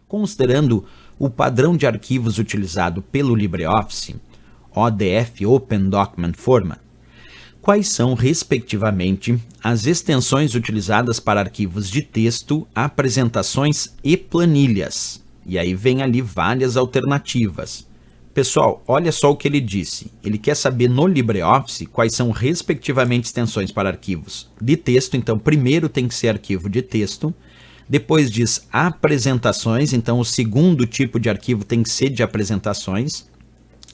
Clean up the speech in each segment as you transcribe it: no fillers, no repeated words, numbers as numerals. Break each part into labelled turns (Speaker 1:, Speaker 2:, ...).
Speaker 1: Considerando o padrão de arquivos utilizado pelo LibreOffice, ODF Open Document Format, quais são, respectivamente, as extensões utilizadas para arquivos de texto, apresentações e planilhas? E aí vem ali várias alternativas. Pessoal, olha só o que ele disse. Ele quer saber no LibreOffice quais são, respectivamente, extensões para arquivos de texto. Então, primeiro tem que ser arquivo de texto. Depois diz apresentações. Então, o segundo tipo de arquivo tem que ser de apresentações.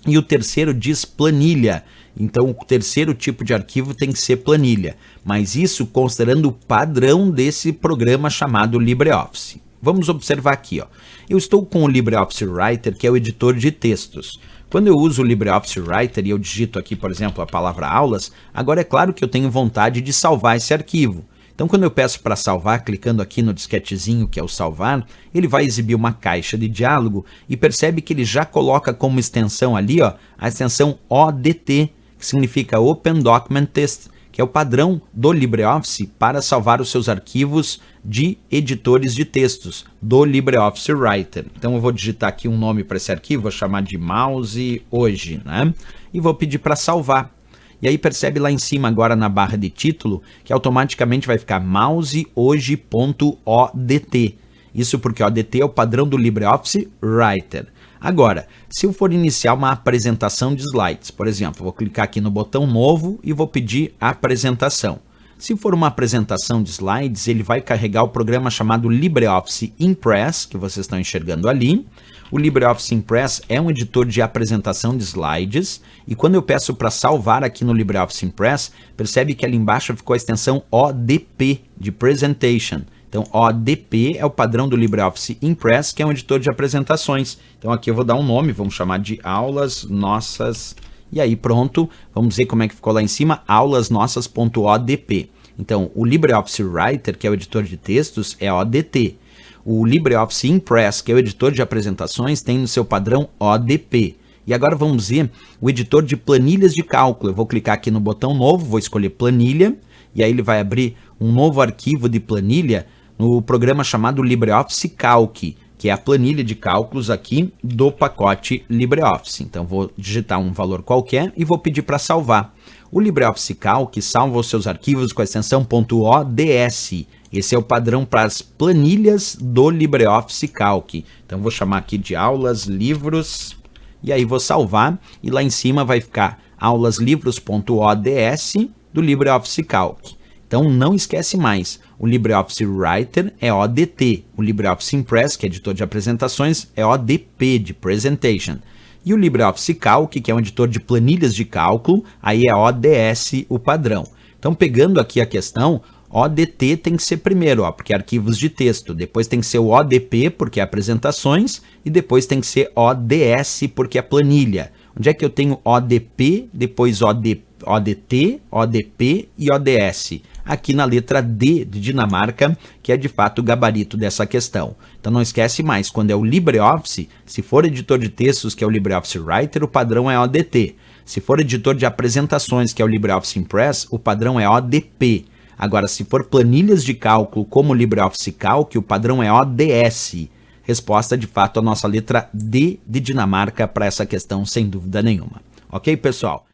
Speaker 1: E o terceiro diz planilha. Então, o terceiro tipo de arquivo tem que ser planilha. Mas isso considerando o padrão desse programa chamado LibreOffice. Vamos observar aqui, ó. Eu estou com o LibreOffice Writer, que é o editor de textos. Quando eu uso o LibreOffice Writer e eu digito aqui, por exemplo, a palavra aulas, agora é claro que eu tenho vontade de salvar esse arquivo. Então, quando eu peço para salvar, clicando aqui no disquetezinho, que é o salvar, ele vai exibir uma caixa de diálogo e percebe que ele já coloca como extensão ali, ó, a extensão ODT, que significa Open Document Text, que é o padrão do LibreOffice para salvar os seus arquivos de editores de textos do LibreOffice Writer. Então eu vou digitar aqui um nome para esse arquivo, vou chamar de mouse hoje, né? E vou pedir para salvar. E aí percebe lá em cima agora na barra de título que automaticamente vai ficar mousehoje.odt. Isso porque ODT é o padrão do LibreOffice Writer. Agora, se eu for iniciar uma apresentação de slides, por exemplo, vou clicar aqui no botão novo e vou pedir apresentação. Se for uma apresentação de slides, ele vai carregar o programa chamado LibreOffice Impress, que vocês estão enxergando ali. O LibreOffice Impress é um editor de apresentação de slides, e quando eu peço para salvar aqui no LibreOffice Impress, percebe que ali embaixo ficou a extensão ODP, de Presentation. Então, ODP é o padrão do LibreOffice Impress, que é um editor de apresentações. Então, aqui eu vou dar um nome, vamos chamar de aulas nossas. E aí, pronto, vamos ver como é que ficou lá em cima, aulasnossas.odp. Então, o LibreOffice Writer, que é o editor de textos, é ODT. O LibreOffice Impress, que é o editor de apresentações, tem no seu padrão ODP. E agora vamos ver o editor de planilhas de cálculo. Eu vou clicar aqui no botão novo, vou escolher planilha, e aí ele vai abrir um novo arquivo de planilha no programa chamado LibreOffice Calc, que é a planilha de cálculos aqui do pacote LibreOffice. Então vou digitar um valor qualquer e vou pedir para salvar. O LibreOffice Calc salva os seus arquivos com a extensão .ods. Esse é o padrão para as planilhas do LibreOffice Calc. Então vou chamar aqui de aulas, livros, e aí vou salvar, e lá em cima vai ficar aulaslivros.ods do LibreOffice Calc. Então não esquece mais, o LibreOffice Writer é ODT, o LibreOffice Impress, que é editor de apresentações, é ODP, de Presentation. E o LibreOffice Calc, que é um editor de planilhas de cálculo, aí é ODS o padrão. Então pegando aqui a questão, ODT tem que ser primeiro, ó, porque é arquivos de texto, depois tem que ser o ODP, porque é apresentações, e depois tem que ser ODS, porque é planilha. Onde é que eu tenho ODP, depois ODT, ODP e ODS? Aqui na letra D de Dinamarca, que é de fato o gabarito dessa questão. Então não esquece mais, quando é o LibreOffice, se for editor de textos, que é o LibreOffice Writer, o padrão é ODT. Se for editor de apresentações, que é o LibreOffice Impress, o padrão é ODP. Agora, se for planilhas de cálculo, como o LibreOffice Calc, o padrão é ODS. Resposta, de fato, a nossa letra D de Dinamarca para essa questão, sem dúvida nenhuma. Ok, pessoal?